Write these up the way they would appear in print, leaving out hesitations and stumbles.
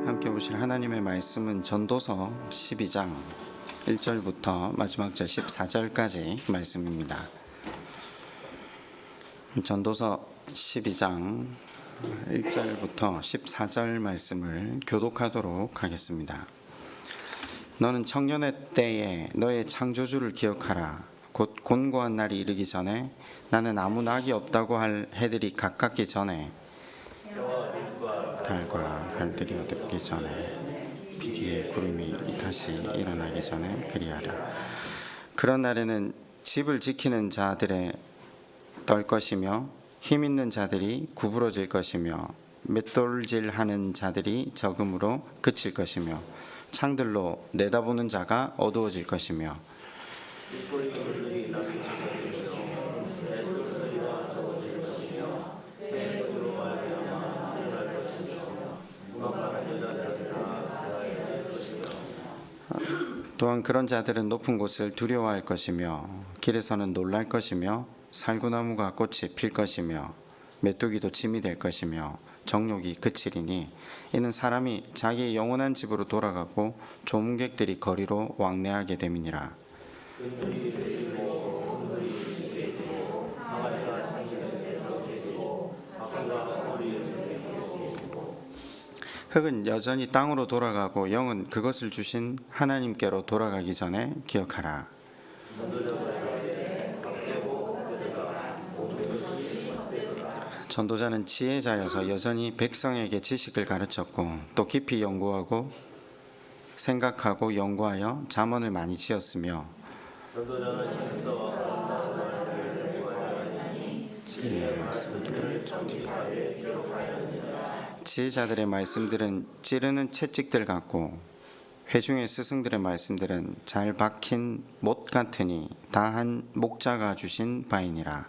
함께 보실 하나님의 말씀은 전도서 12장 1절부터 마지막 절 14절까지 말씀입니다. 전도서 12장 1절부터 14절 말씀을 교독하도록 하겠습니다. 너는 청년의 때에 너의 창조주를 기억하라. 곧 곤고한 날이 이르기 전에 나는 아무 낙이 없다고 할 해들이 가깝기 전에 달과 별들이 어둡기 전에 비 뒤에 구름이 다시 일어나기 전에 그리하라. 그런 날에는 집을 지키는 자들의 떨 것이며 힘 있는 자들이 구부러질 것이며 맷돌질하는 자들이 적음으로 그칠 것이며 창들로 내다보는 자가 어두워질 것이며 또한 그런 자들은 높은 곳을 두려워할 것이며 길에서는 놀랄 것이며 살구나무가 꽃이 필 것이며 메뚜기도 짐이 될 것이며 정욕이 그치리니 이는 사람이 자기의 영원한 집으로 돌아가고 조문객들이 거리로 왕래하게 됨이니라. 흙은 여전히 땅으로 돌아가고 영은 그것을 주신 하나님께로 돌아가기 전에 기억하라. 전도자는 지혜자여서 여전히 백성에게 지식을 가르쳤고 또 깊이 연구하고 생각하고 연구하여 잠언을 많이 지었으며 지혜자들의 말씀들은 찌르는 채찍들 같고 회중의 스승들의 말씀들은 잘 박힌 못 같으니 다 한 목자가 주신 바이니라.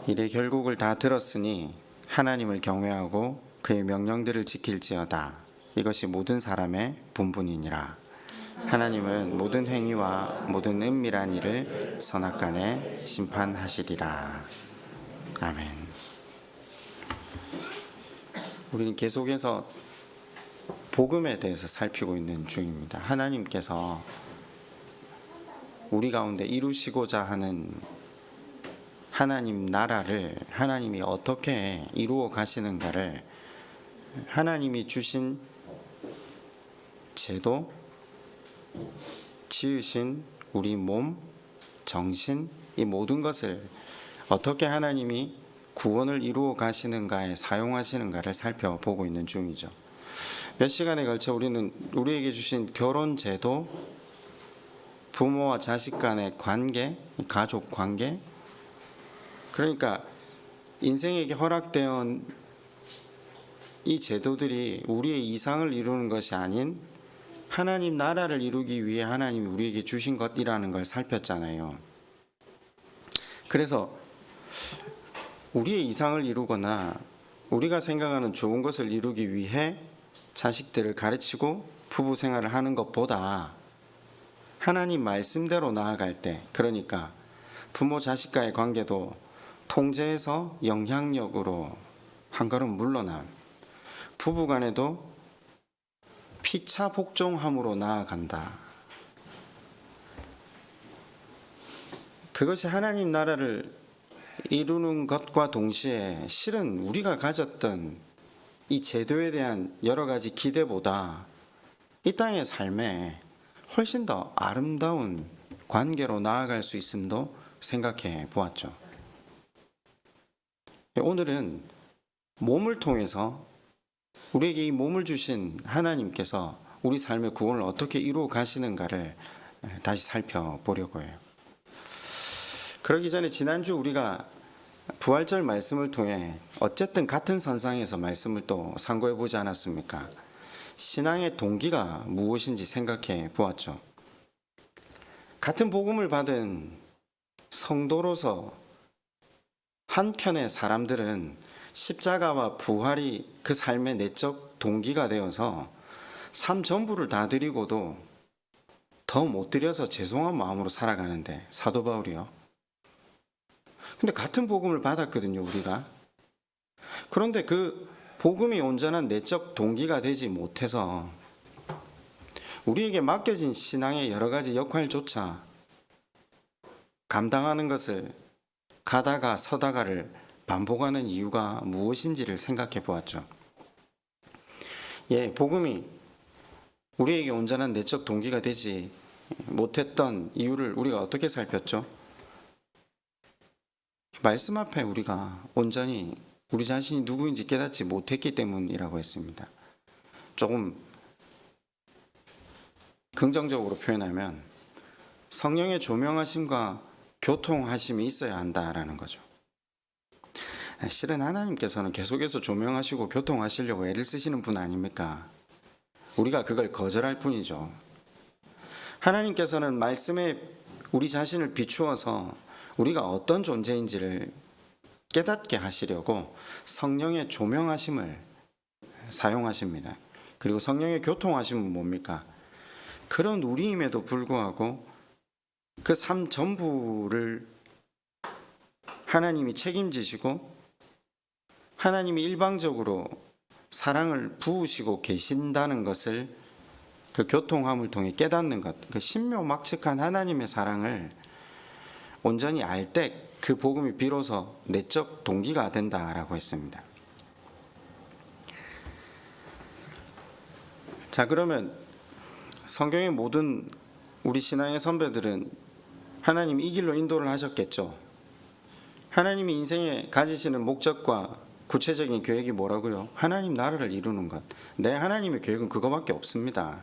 이래 결국을 다 들었으니 하나님을 경외하고 그의 명령들을 지킬지어다. 이것이 모든 사람의 본분이니라. 하나님은 모든 행위와 모든 은밀한 일을 선악간에 심판하시리라. 아멘. 우리는 계속해서 복음에 대해서 살피고 있는 중입니다. 하나님께서 우리 가운데 이루시고자 하는 하나님 나라를 하나님이 어떻게 이루어 가시는가를 하나님이 주신 제도, 지으신 우리 몸, 정신, 이 모든 것을 어떻게 하나님이 구원을 이루어 가시는가에 사용하시는가를 살펴보고 있는 중이죠. 몇 시간에 걸쳐 우리는 우리에게 주신 결혼 제도, 부모와 자식 간의 관계, 가족 관계, 그러니까 인생에게 허락되어 이 제도들이 우리의 이상을 이루는 것이 아닌 하나님 나라를 이루기 위해 하나님이 우리에게 주신 것이라는 걸 살폈잖아요. 그래서 우리의 이상을 이루거나 우리가 생각하는 좋은 것을 이루기 위해 자식들을 가르치고 부부 생활을 하는 것보다 하나님 말씀대로 나아갈 때, 그러니까 부모 자식과의 관계도 통제해서 영향력으로 한 걸음 물러남, 부부 간에도 피차 복종함으로 나아간다. 그것이 하나님 나라를 이루는 것과 동시에 실은 우리가 가졌던 이 제도에 대한 여러 가지 기대보다 이 땅의 삶에 훨씬 더 아름다운 관계로 나아갈 수 있음도 생각해 보았죠. 오늘은 몸을 통해서 우리에게 이 몸을 주신 하나님께서 우리 삶의 구원을 어떻게 이루어 가시는가를 다시 살펴보려고 해요. 그러기 전에 지난주 우리가 부활절 말씀을 통해 어쨌든 같은 선상에서 말씀을 또 상고해 보지 않았습니까? 신앙의 동기가 무엇인지 생각해 보았죠. 같은 복음을 받은 성도로서 한켠의 사람들은 십자가와 부활이 그 삶의 내적 동기가 되어서 삶 전부를 다 드리고도 더 못 드려서 죄송한 마음으로 살아가는데 사도 바울이요. 근데 같은 복음을 받았거든요, 우리가. 그런데 그 복음이 온전한 내적 동기가 되지 못해서 우리에게 맡겨진 신앙의 여러 가지 역할조차 감당하는 것을 가다가 서다가를 반복하는 이유가 무엇인지를 생각해 보았죠. 복음이 우리에게 온전한 내적 동기가 되지 못했던 이유를 우리가 어떻게 살폈죠? 말씀 앞에 우리가 온전히 우리 자신이 누구인지 깨닫지 못했기 때문이라고 했습니다. 조금 긍정적으로 표현하면 성령의 조명하심과 교통하심이 있어야 한다라는 거죠. 실은 하나님께서는 계속해서 조명하시고 교통하시려고 애를 쓰시는 분 아닙니까? 우리가 그걸 거절할 뿐이죠. 하나님께서는 말씀에 우리 자신을 비추어서 우리가 어떤 존재인지를 깨닫게 하시려고 성령의 조명하심을 사용하십니다. 그리고 성령의 교통하심은 뭡니까? 그런 우리임에도 불구하고 그 삶 전부를 하나님이 책임지시고 하나님이 일방적으로 사랑을 부으시고 계신다는 것을 그 교통함을 통해 깨닫는 것, 그 신묘막측한 하나님의 사랑을 온전히 알 때 그 복음이 비로소 내적 동기가 된다라고 했습니다. 자, 그러면 성경의 모든 우리 신앙의 선배들은 하나님이 이 길로 인도를 하셨겠죠. 하나님이 인생에 가지시는 목적과 구체적인 계획이 뭐라고요? 하나님 나라를 이루는 것. 내 하나님의 계획은 그거밖에 없습니다.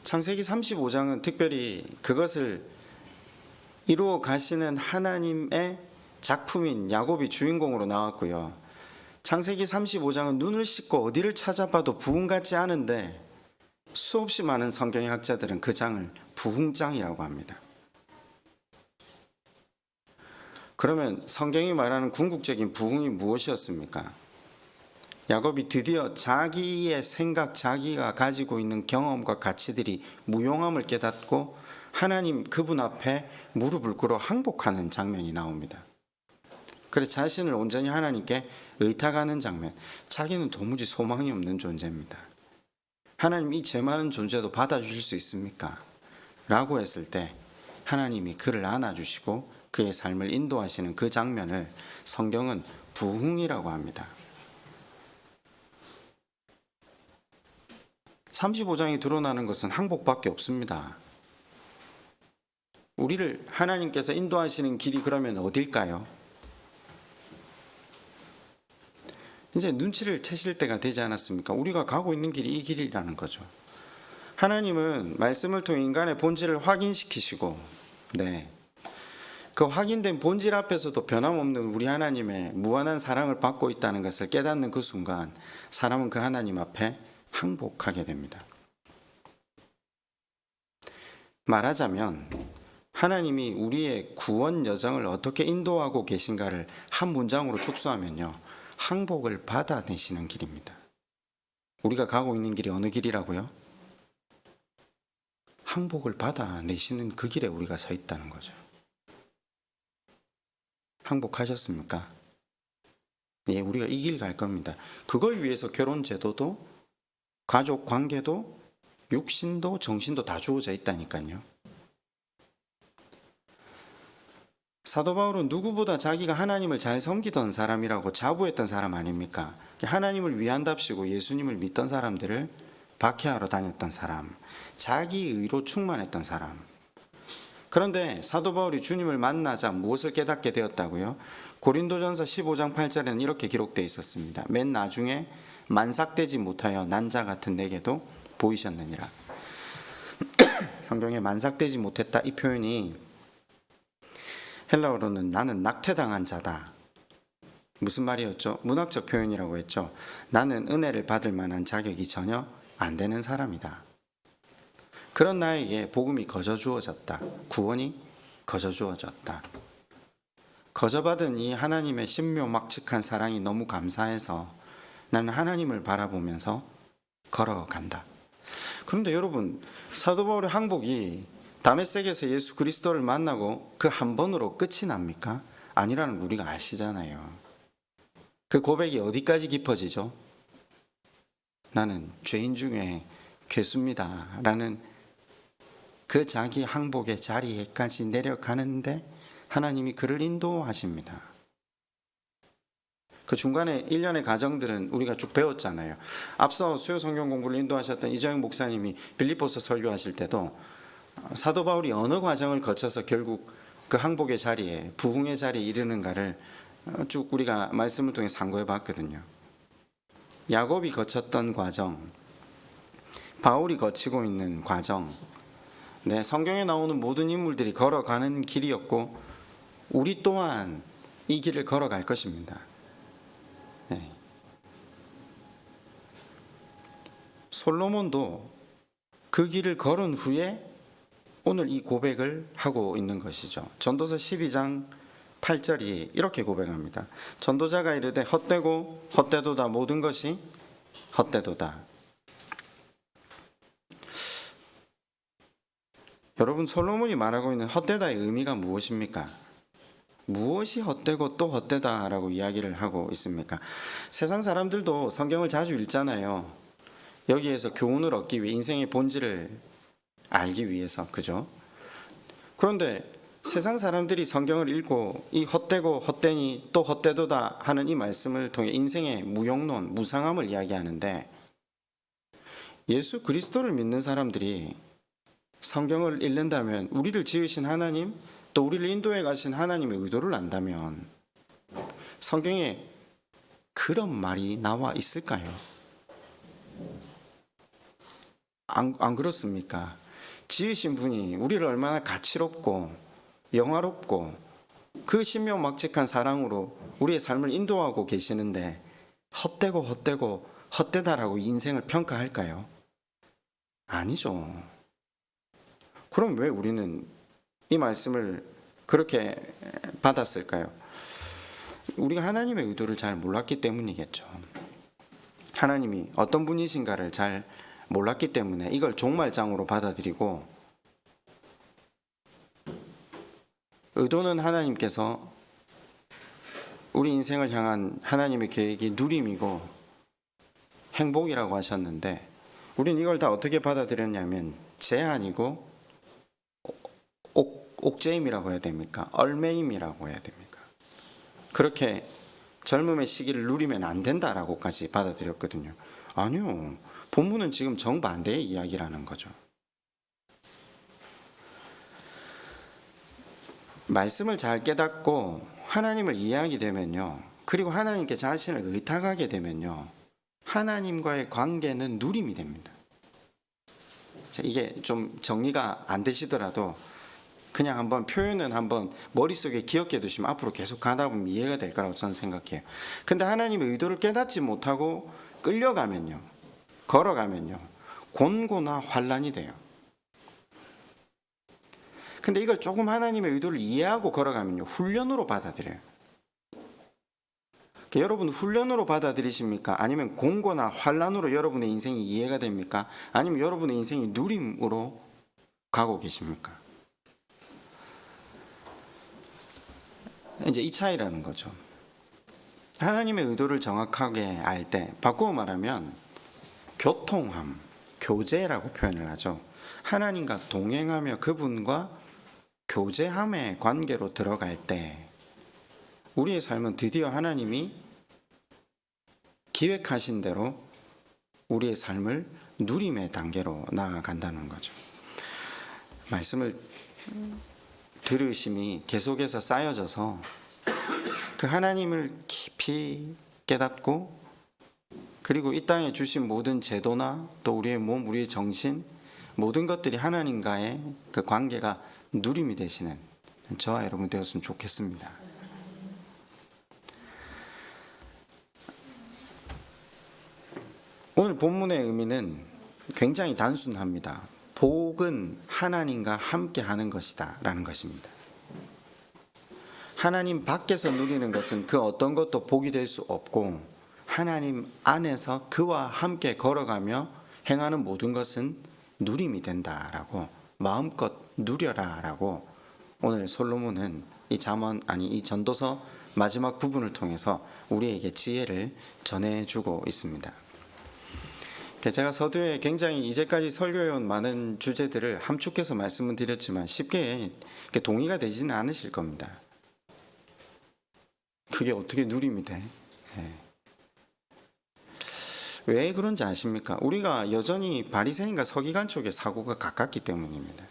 창세기 35장은 특별히 그것을 이루어 가시는 하나님의 작품인 야곱이 주인공으로 나왔고요. 창세기 35장은 눈을 씻고 어디를 찾아봐도 부흥 같지 않은데 수없이 많은 성경의 학자들은 그 장을 부흥장이라고 합니다. 그러면 성경이 말하는 궁극적인 부흥이 무엇이었습니까? 야곱이 드디어 자기의 생각, 자기가 가지고 있는 경험과 가치들이 무용함을 깨닫고 하나님 그분 앞에 무릎을 꿇어 항복하는 장면이 나옵니다. 그래 자신을 온전히 하나님께 의탁하는 장면. 자기는 도무지 소망이 없는 존재입니다. 하나님 이 제 많은 존재도 받아주실 수 있습니까? 라고 했을 때 하나님이 그를 안아주시고 그의 삶을 인도하시는 그 장면을 성경은 부흥이라고 합니다. 35장이 드러나는 것은 항복밖에 없습니다. 우리를 하나님께서 인도하시는 길이 그러면 어딜까요? 이제 눈치를 채실 때가 되지 않았습니까? 우리가 가고 있는 길이 이 길이라는 거죠. 하나님은 말씀을 통해 인간의 본질을 확인시키시고 그 확인된 본질 앞에서도 변함없는 우리 하나님의 무한한 사랑을 받고 있다는 것을 깨닫는 그 순간 사람은 그 하나님 앞에 항복하게 됩니다. 말하자면 하나님이 우리의 구원 여정을 어떻게 인도하고 계신가를 한 문장으로 축소하면요, 항복을 받아내시는 길입니다. 우리가 가고 있는 길이 어느 길이라고요? 항복을 받아내시는 그 길에 우리가 서 있다는 거죠. 항복하셨습니까? 우리가 이 길 갈 겁니다. 그걸 위해서 결혼 제도도 가족 관계도 육신도 정신도 다 주어져 있다니까요. 사도 바울은 누구보다 자기가 하나님을 잘 섬기던 사람이라고 자부했던 사람 아닙니까? 하나님을 위한답시고 예수님을 믿던 사람들을 박해하러 다녔던 사람, 자기 의로 충만했던 사람. 그런데 사도 바울이 주님을 만나자 무엇을 깨닫게 되었다고요? 고린도전서 15장 8절에는 이렇게 기록되어 있었습니다. 맨 나중에 만삭되지 못하여 난자 같은 내게도 보이셨느니라. 성경에 만삭되지 못했다 이 표현이 헬라어로는 나는 낙태당한 자다. 무슨 말이었죠? 문학적 표현이라고 했죠. 나는 은혜를 받을 만한 자격이 전혀 안 되는 사람이다. 그런 나에게 복음이 거저 주어졌다. 구원이 거저 주어졌다. 거저받은 이 하나님의 신묘막측한 사랑이 너무 감사해서 나는 하나님을 바라보면서 걸어간다. 그런데 여러분, 사도 바울의 항복이 다메섹에서 예수 그리스도를 만나고 그 한 번으로 끝이 납니까? 아니라는 걸 우리가 아시잖아요. 그 고백이 어디까지 깊어지죠? 나는 죄인 중에 괴수입니다 라는 그 자기 항복의 자리에까지 내려가는데 하나님이 그를 인도하십니다. 그 중간에 일련의 과정들은 우리가 쭉 배웠잖아요. 앞서 수요 성경 공부를 인도하셨던 이정영 목사님이 빌립보서 설교하실 때도 사도 바울이 어느 과정을 거쳐서 결국 그 항복의 자리에, 부흥의 자리에 이르는가를 쭉 우리가 말씀을 통해 상고해 봤거든요. 야곱이 거쳤던 과정, 바울이 거치고 있는 과정, 성경에 나오는 모든 인물들이 걸어가는 길이었고 우리 또한 이 길을 걸어갈 것입니다. 솔로몬도 그 길을 걸은 후에 오늘 이 고백을 하고 있는 것이죠. 전도서 12장 8절이 이렇게 고백합니다. 전도자가 이르되 헛되고 헛되도다 모든 것이 헛되도다. 여러분, 솔로몬이 말하고 있는 헛되다의 의미가 무엇입니까? 무엇이 헛되고 또 헛되다라고 이야기를 하고 있습니까? 세상 사람들도 성경을 자주 읽잖아요. 여기에서 교훈을 얻기 위해, 인생의 본질을 알기 위해서, 그죠? 그런데 세상 사람들이 성경을 읽고 이 헛되고 헛되니 또 헛되도다 하는 이 말씀을 통해 인생의 무용론, 무상함을 이야기하는데, 예수 그리스도를 믿는 사람들이 성경을 읽는다면 우리를 지으신 하나님, 또 우리를 인도해 가신 하나님의 의도를 안다면 성경에 그런 말이 나와 있을까요? 안 그렇습니까? 지으신 분이 우리를 얼마나 가치롭고 영화롭고 그 신묘막측한 사랑으로 우리의 삶을 인도하고 계시는데 헛되고 헛되고 헛되다라고 인생을 평가할까요? 아니죠. 그럼 왜 우리는 이 말씀을 그렇게 받았을까요? 우리가 하나님의 의도를 잘 몰랐기 때문이겠죠. 하나님이 어떤 분이신가를 잘 몰랐기 때문에 이걸 종말장으로 받아들이고, 의도는 하나님께서 우리 인생을 향한 하나님의 계획이 누림이고 행복이라고 하셨는데, 우린 이걸 다 어떻게 받아들였냐면 제한이고 옥죄임이라고 해야 됩니까? 얼매임이라고 해야 됩니까? 그렇게 젊음의 시기를 누리면 안 된다라고까지 받아들였거든요. 아니요. 본문은 지금 정반대의 이야기라는 거죠. 말씀을 잘 깨닫고 하나님을 이해하게 되면요, 그리고 하나님께 자신을 의탁하게 되면요, 하나님과의 관계는 누림이 됩니다. 자, 이게 좀 정리가 안 되시더라도 그냥 한번 표현은 한번 머릿속에 기억해 두시면 앞으로 계속 가다 보면 이해가 될 거라고 저는 생각해요. 근데 하나님의 의도를 깨닫지 못하고 끌려가면요, 걸어가면요, 곤고나 환란이 돼요. 근데 이걸 조금 하나님의 의도를 이해하고 걸어가면요, 훈련으로 받아들여요. 여러분, 훈련으로 받아들이십니까? 아니면 공고나 환란으로 여러분의 인생이 이해가 됩니까? 아니면 여러분의 인생이 누림으로 가고 계십니까? 이제 이 차이라는 거죠. 하나님의 의도를 정확하게 알 때, 바꾸어 말하면 교통함, 교제라고 표현을 하죠. 하나님과 동행하며 그분과 교제함의 관계로 들어갈 때 우리의 삶은 드디어 하나님이 기획하신 대로 우리의 삶을 누림의 단계로 나아간다는 거죠. 말씀을 들으심이 계속해서 쌓여져서 그 하나님을 깊이 깨닫고, 그리고 이 땅에 주신 모든 제도나 또 우리의 몸, 우리의 정신, 모든 것들이 하나님과의 그 관계가 누림이 되시는 저와 여러분 되었으면 좋겠습니다. 오늘 본문의 의미는 굉장히 단순합니다. 복은 하나님과 함께 하는 것이다 라는 것입니다. 하나님 밖에서 누리는 것은 그 어떤 것도 복이 될 수 없고, 하나님 안에서 그와 함께 걸어가며 행하는 모든 것은 누림이 된다라고, 마음껏 누려라라고 오늘 솔로몬은 이 전도서 마지막 부분을 통해서 우리에게 지혜를 전해주고 있습니다. 제가 서두에 굉장히 이제까지 설교해온 많은 주제들을 함축해서 말씀을 드렸지만 쉽게 동의가 되지는 않으실 겁니다. 그게 어떻게 누림이 돼? 왜 그런지 아십니까? 우리가 여전히 바리새인과 서기관 쪽의 사고가 가깝기 때문입니다.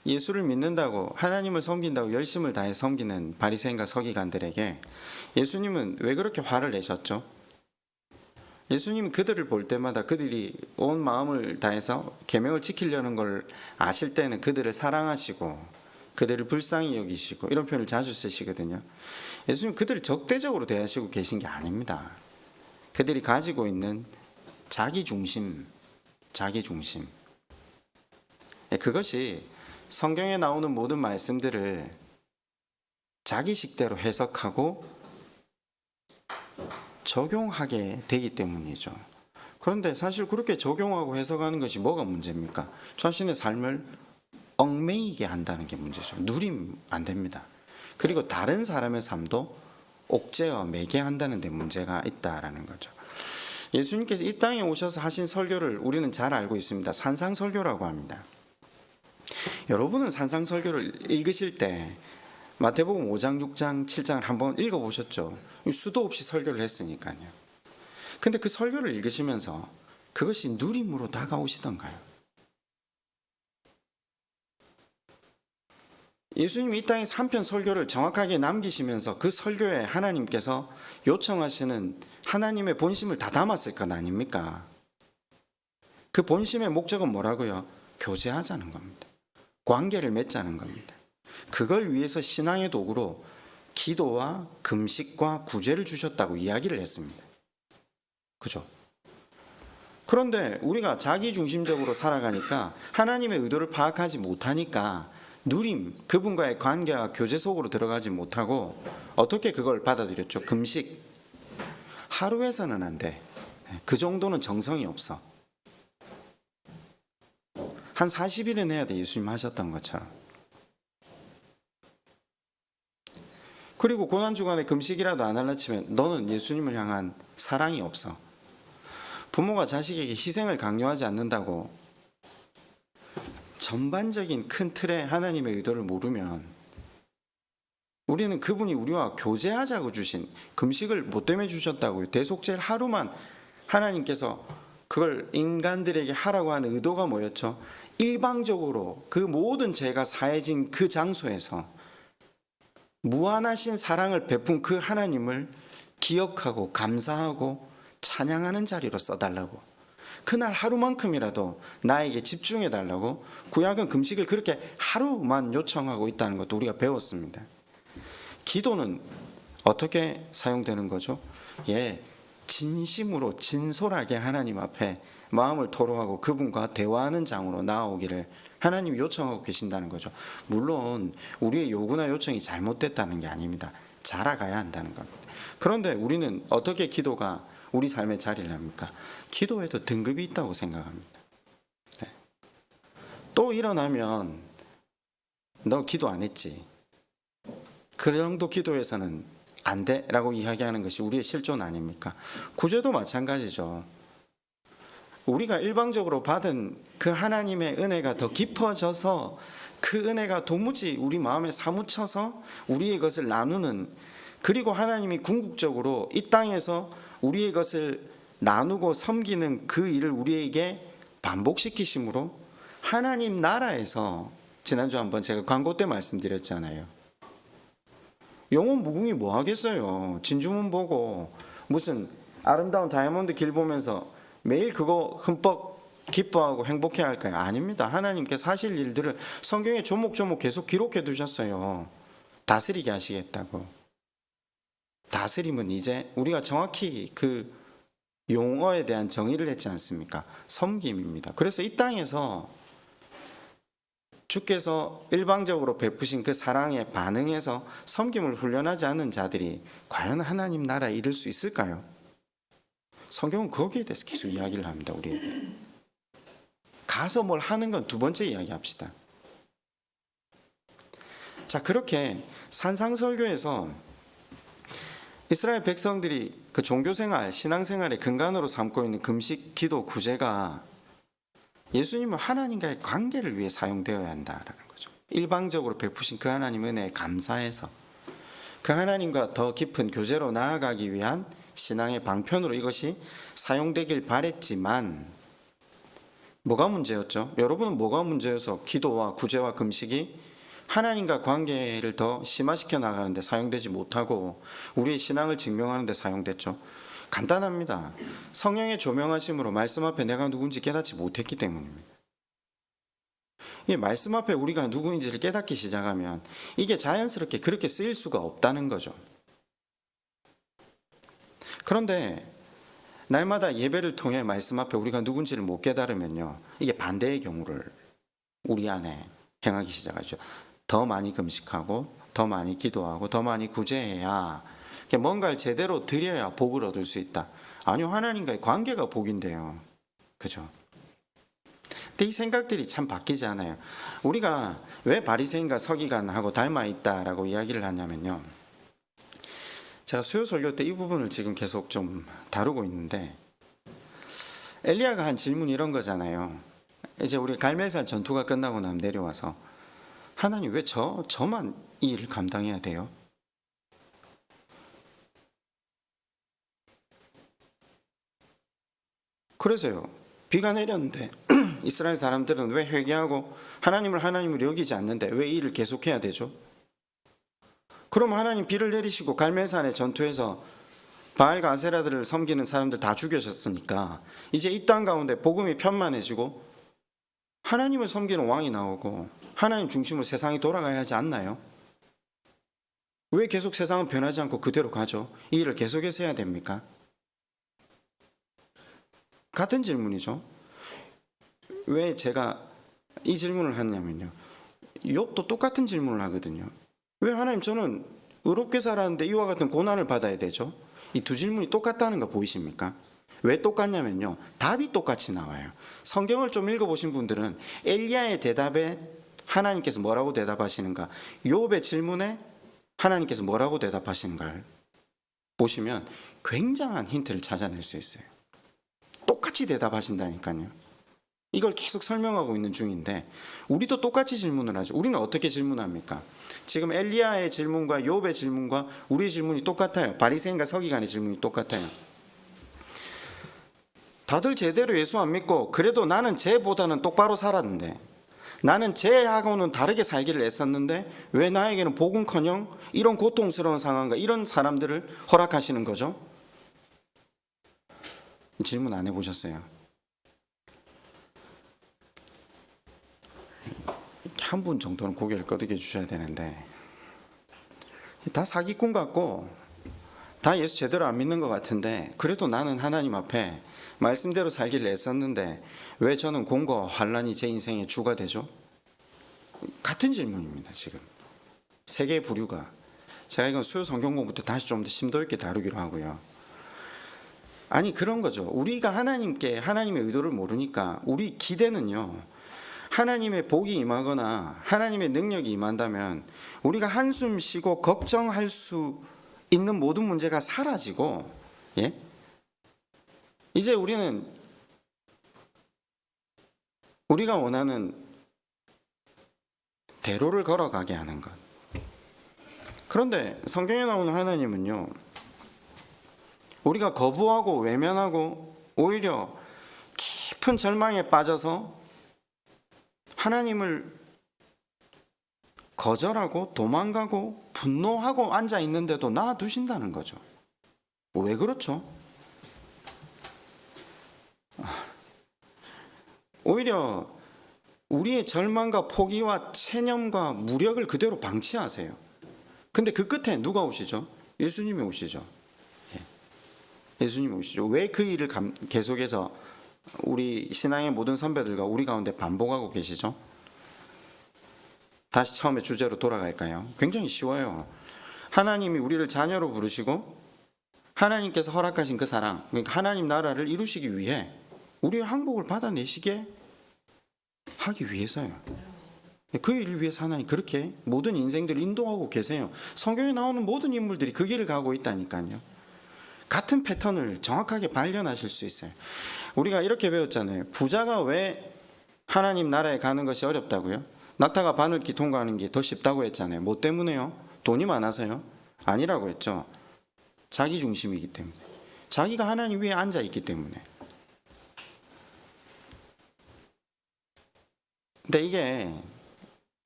예수를 믿는다고, 하나님을 섬긴다고 열심을 다해 섬기는 바리새인과 서기관들에게 예수님은 왜 그렇게 화를 내셨죠? 예수님은 그들을 볼 때마다 그들이 온 마음을 다해서 계명을 지키려는 걸 아실 때는 그들을 사랑하시고 그들을 불쌍히 여기시고 이런 표현을 자주 쓰시거든요. 예수님은 그들을 적대적으로 대하시고 계신 게 아닙니다. 그들이 가지고 있는 자기중심, 그것이 성경에 나오는 모든 말씀들을 자기식대로 해석하고 적용하게 되기 때문이죠. 그런데 사실 그렇게 적용하고 해석하는 것이 뭐가 문제입니까? 자신의 삶을 얽매이게 한다는 게 문제죠. 누림 안 됩니다. 그리고 다른 사람의 삶도 옥죄어 매게 한다는 데 문제가 있다라는 거죠. 예수님께서 이 땅에 오셔서 하신 설교를 우리는 잘 알고 있습니다. 산상설교라고 합니다. 여러분은 산상설교를 읽으실 때 마태복음 5장, 6장, 7장을 한번 읽어보셨죠? 수도 없이 설교를 했으니까요. 근데 그 설교를 읽으시면서 그것이 누림으로 다가오시던가요? 예수님이 이 땅에서 한 편 설교를 정확하게 남기시면서 그 설교에 하나님께서 요청하시는 하나님의 본심을 다 담았을 것 아닙니까? 그 본심의 목적은 뭐라고요? 교제하자는 겁니다. 관계를 맺자는 겁니다. 그걸 위해서 신앙의 도구로 기도와 금식과 구제를 주셨다고 이야기를 했습니다. 그죠? 그런데 우리가 자기중심적으로 살아가니까 하나님의 의도를 파악하지 못하니까 누림, 그분과의 관계와 교제 속으로 들어가지 못하고 어떻게 그걸 받아들였죠? 금식. 하루에서는 안 돼. 그 정도는 정성이 없어. 한 40일은 해야 돼. 예수님 하셨던 것처럼. 그리고 고난주간에 금식이라도 안 할라 치면 너는 예수님을 향한 사랑이 없어. 부모가 자식에게 희생을 강요하지 않는다고 전반적인 큰 틀의 하나님의 의도를 모르면 우리는 그분이 우리와 교제하자고 주신 금식을 뭐 때문에 주셨다고요? 대속죄를 하루만 하나님께서 그걸 인간들에게 하라고 하는 의도가 뭐였죠? 일방적으로 그 모든 죄가 사해진 그 장소에서 무한하신 사랑을 베푼 그 하나님을 기억하고 감사하고 찬양하는 자리로 써달라고, 그날 하루만큼이라도 나에게 집중해달라고 구약은 금식을 그렇게 하루만 요청하고 있다는 것도 우리가 배웠습니다. 기도는 어떻게 사용되는 거죠? 진심으로 진솔하게 하나님 앞에 마음을 토로하고 그분과 대화하는 장으로 나아오기를 하나님이 요청하고 계신다는 거죠. 물론 우리의 요구나 요청이 잘못됐다는 게 아닙니다. 자라가야 한다는 겁니다. 그런데 우리는 어떻게 기도가 우리 삶의 자리를 합니까? 기도에도 등급이 있다고 생각합니다. 또 일어나면 너 기도 안 했지, 그 정도 기도에서는 안 돼 라고 이야기하는 것이 우리의 실존 아닙니까? 구제도 마찬가지죠. 우리가 일방적으로 받은 그 하나님의 은혜가 더 깊어져서 그 은혜가 도무지 우리 마음에 사무쳐서 우리의 것을 나누는, 그리고 하나님이 궁극적으로 이 땅에서 우리의 것을 나누고 섬기는 그 일을 우리에게 반복시키심으로 하나님 나라에서, 지난주 한번 제가 광고 때 말씀드렸잖아요. 영혼 무궁이 뭐 하겠어요? 진주문 보고 무슨 아름다운 다이아몬드 길 보면서 매일 그거 흠뻑 기뻐하고 행복해야 할까요? 아닙니다. 하나님께서 하실 일들을 성경에 조목조목 계속 기록해 두셨어요. 다스리게 하시겠다고. 다스림은 이제 우리가 정확히 그 용어에 대한 정의를 했지 않습니까? 섬김입니다. 그래서 이 땅에서 주께서 일방적으로 베푸신 그 사랑에 반응해서 섬김을 훈련하지 않은 자들이 과연 하나님 나라에 이를 수 있을까요? 성경은 거기에 대해서 계속 이야기를 합니다. 우리에게. 가서 뭘 하는 건 두 번째 이야기합시다. 자, 그렇게 산상설교에서 이스라엘 백성들이 그 종교생활, 신앙생활의 근간으로 삼고 있는 금식, 기도, 구제가 예수님은 하나님과의 관계를 위해 사용되어야 한다라는 거죠. 일방적으로 베푸신 그 하나님 은혜에 감사해서 그 하나님과 더 깊은 교제로 나아가기 위한 신앙의 방편으로 이것이 사용되길 바랬지만 뭐가 문제였죠? 여러분은 뭐가 문제여서 기도와 구제와 금식이 하나님과 관계를 더 심화시켜 나가는데 사용되지 못하고 우리의 신앙을 증명하는 데 사용됐죠? 간단합니다. 성령의 조명하심으로 말씀 앞에 내가 누군지 깨닫지 못했기 때문입니다. 이 말씀 앞에 우리가 누구인지를 깨닫기 시작하면 이게 자연스럽게 그렇게 쓰일 수가 없다는 거죠. 그런데 날마다 예배를 통해 말씀 앞에 우리가 누군지를 못 깨달으면요, 이게 반대의 경우를 우리 안에 행하기 시작하죠. 더 많이 금식하고 더 많이 기도하고 더 많이 구제해야 뭔가를 제대로 드려야 복을 얻을 수 있다. 아니요, 하나님과의 관계가 복인데요. 그죠? 근데 이 생각들이 참 바뀌지 않아요. 우리가 왜 바리새인과 서기관하고 닮아 있다라고 이야기를 하냐면요, 제가 수요 설교 때 이 부분을 지금 계속 좀 다루고 있는데, 엘리야가 한 질문이 이런 거잖아요. 이제 우리 갈멜산 전투가 끝나고 나면 내려와서 하나님 왜 저만 이 일을 감당해야 돼요? 그래서요, 비가 내렸는데 이스라엘 사람들은 왜 회개하고 하나님을 하나님으로 여기지 않는데 왜 이 일을 계속해야 되죠? 그럼 하나님 비를 내리시고 갈멜산의 전투에서 바알과 아세라들을 섬기는 사람들 다 죽여셨으니까 이제 이 땅 가운데 복음이 편만해지고 하나님을 섬기는 왕이 나오고 하나님 중심으로 세상이 돌아가야 하지 않나요? 왜 계속 세상은 변하지 않고 그대로 가죠? 이 일을 계속해서 해야 됩니까? 같은 질문이죠. 왜 제가 이 질문을 하냐면요, 욥도 똑같은 질문을 하거든요. 왜 하나님 저는 의롭게 살았는데 이와 같은 고난을 받아야 되죠? 이 두 질문이 똑같다는 거 보이십니까? 왜 똑같냐면요, 답이 똑같이 나와요. 성경을 좀 읽어보신 분들은 엘리야의 대답에 하나님께서 뭐라고 대답하시는가, 욥의 질문에 하나님께서 뭐라고 대답하시는가를 보시면 굉장한 힌트를 찾아낼 수 있어요. 똑같이 대답하신다니까요. 이걸 계속 설명하고 있는 중인데 우리도 똑같이 질문을 하죠. 우리는 어떻게 질문합니까? 지금 엘리야의 질문과 욥의 질문과 우리의 질문이 똑같아요. 바리새인과 서기관의 질문이 똑같아요. 다들 제대로 예수 안 믿고 그래도 나는 쟤보다는 똑바로 살았는데, 나는 쟤하고는 다르게 살기를 애썼는데 왜 나에게는 복음커녕 이런 고통스러운 상황과 이런 사람들을 허락하시는 거죠? 질문 안 해보셨어요? 한 분 정도는 고개를 끄덕여 주셔야 되는데 다 사기꾼 같고 다 예수 제대로 안 믿는 것 같은데 그래도 나는 하나님 앞에 말씀대로 살기를 애썼는데 왜 저는 공고와 환란이 제 인생의 주가 되죠? 같은 질문입니다. 지금 세 개의 부류가, 제가 이건 수요 성경 공부 때 다시 좀 더 심도 있게 다루기로 하고요. 아니 그런 거죠. 우리가 하나님의 의도를 모르니까 우리 기대는요, 하나님의 복이 임하거나 하나님의 능력이 임한다면 우리가 한숨 쉬고 걱정할 수 있는 모든 문제가 사라지고, 이제 우리는 우리가 원하는 대로를 걸어가게 하는 것. 그런데 성경에 나오는 하나님은요, 우리가 거부하고 외면하고 오히려 깊은 절망에 빠져서 하나님을 거절하고 도망가고 분노하고 앉아 있는데도 놔두신다는 거죠. 왜 그렇죠? 오히려 우리의 절망과 포기와 체념과 무력을 그대로 방치하세요. 근데 그 끝에 누가 오시죠? 예수님이 오시죠. 예수님이 오시죠. 왜 그 일을 계속해서 우리 신앙의 모든 선배들과 우리 가운데 반복하고 계시죠? 다시 처음에 주제로 돌아갈까요? 굉장히 쉬워요. 하나님이 우리를 자녀로 부르시고 하나님께서 허락하신 그 사랑, 그러니까 하나님 나라를 이루시기 위해 우리의 항복을 받아내시게 하기 위해서요. 그 일을 위해서 하나님 그렇게 모든 인생들을 인도하고 계세요. 성경에 나오는 모든 인물들이 그 길을 가고 있다니까요. 같은 패턴을 정확하게 발견하실 수 있어요. 우리가 이렇게 배웠잖아요. 부자가 왜 하나님 나라에 가는 것이 어렵다고요? 낙타가 바늘길 통과하는 게 더 쉽다고 했잖아요. 뭐 때문에요? 돈이 많아서요? 아니라고 했죠. 자기 중심이기 때문에. 자기가 하나님 위에 앉아 있기 때문에. 근데 이게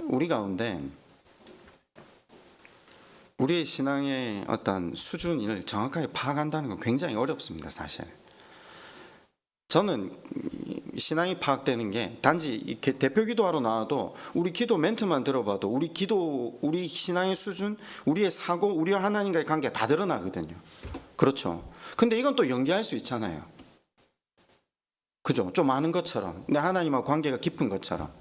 우리 가운데 우리의 신앙의 어떤 수준을 정확하게 파악한다는 건 굉장히 어렵습니다, 사실. 저는 신앙이 파악되는 게 단지 이렇게 대표 기도하러 나와도 우리 기도 멘트만 들어봐도 우리 신앙의 수준, 우리의 사고, 우리와 하나님과의 관계가 다 드러나거든요. 그렇죠. 근데 이건 또 연기할 수 있잖아요. 그죠? 좀 아는 것처럼, 내 하나님하고 관계가 깊은 것처럼.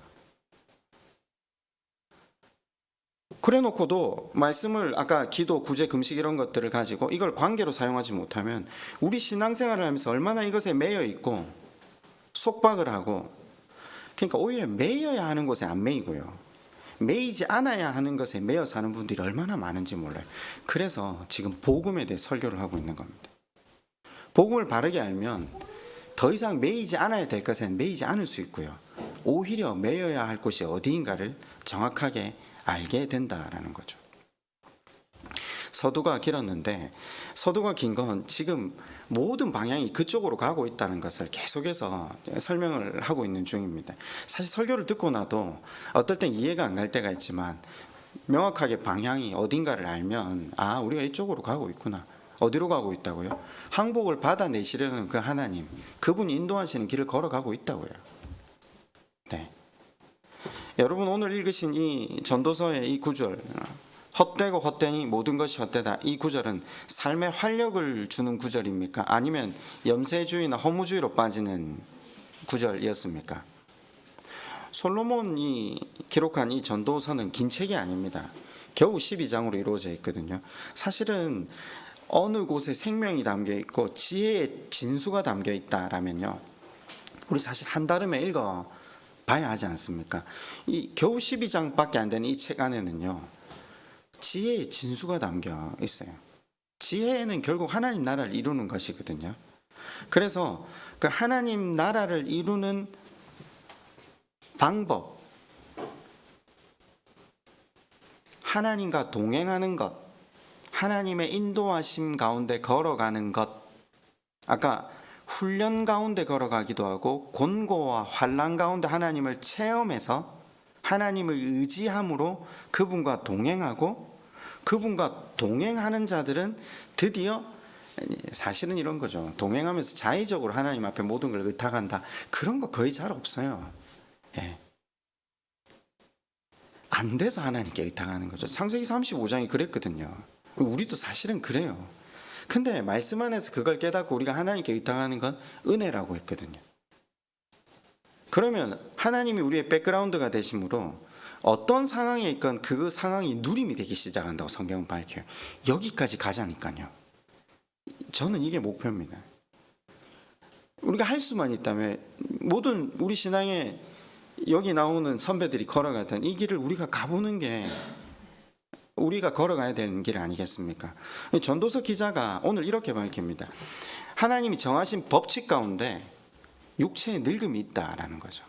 그래 놓고도 말씀을 아까 기도, 구제, 금식 이런 것들을 가지고 이걸 관계로 사용하지 못하면 우리 신앙생활을 하면서 얼마나 이것에 매여 있고 속박을 하고, 그러니까 오히려 매여야 하는 곳에 안 매이고요. 매이지 않아야 하는 것에 매여 사는 분들이 얼마나 많은지 몰라요. 그래서 지금 복음에 대해 설교를 하고 있는 겁니다. 복음을 바르게 알면 더 이상 매이지 않아야 될 것엔 매이지 않을 수 있고요. 오히려 매여야 할 곳이 어디인가를 정확하게 알게 된다라는 거죠. 서두가 길었는데 서두가 긴 건 지금 모든 방향이 그쪽으로 가고 있다는 것을 계속해서 설명을 하고 있는 중입니다. 사실 설교를 듣고 나도 어떨 땐 이해가 안 갈 때가 있지만 명확하게 방향이 어딘가를 알면 우리가 이쪽으로 가고 있구나. 어디로 가고 있다고요? 항복을 받아내시려는 그 하나님, 그분이 인도하시는 길을 걸어가고 있다고요. 네. 여러분 오늘 읽으신 이 전도서의 이 구절, 헛되고 헛되니 모든 것이 헛되다, 이 구절은 삶의 활력을 주는 구절입니까? 아니면 염세주의나 허무주의로 빠지는 구절이었습니까? 솔로몬이 기록한 이 전도서는 긴 책이 아닙니다. 겨우 12장으로 이루어져 있거든요. 사실은 어느 곳에 생명이 담겨 있고 지혜의 진수가 담겨 있다라면요, 우리 사실 한달음에 읽어 봐야 하지 않습니까? 이 겨우 12장밖에 안 되는 이 책 안에는요, 지혜의 진수가 담겨 있어요. 지혜는 결국 하나님 나라를 이루는 것이거든요. 그래서 그 하나님 나라를 이루는 방법, 하나님과 동행하는 것, 하나님의 인도하심 가운데 걸어가는 것, 아까 훈련 가운데 걸어가기도 하고 곤고와 환난 가운데 하나님을 체험해서 하나님을 의지함으로 그분과 동행하고, 그분과 동행하는 자들은 드디어 사실은 이런 거죠. 동행하면서 자의적으로 하나님 앞에 모든 걸 의탁한다, 그런 거 거의 잘 없어요. 예. 안 돼서 하나님께 의탁하는 거죠. 창세기 35장이 그랬거든요. 우리도 사실은 그래요. 근데 말씀 안에서 그걸 깨닫고 우리가 하나님께 의탁하는 건 은혜라고 했거든요. 그러면 하나님이 우리의 백그라운드가 되심으로 어떤 상황에 있건 그 상황이 누림이 되기 시작한다고 성경은 밝혀요. 여기까지 가자니까요. 저는 이게 목표입니다. 우리가 할 수만 있다면 모든 우리 신앙에 여기 나오는 선배들이 걸어갔던 이 길을 우리가 가보는 게 우리가 걸어가야 되는 길 아니겠습니까? 전도서 기자가 오늘 이렇게 밝힙니다. 하나님이 정하신 법칙 가운데 육체의 늙음이 있다라는 거죠.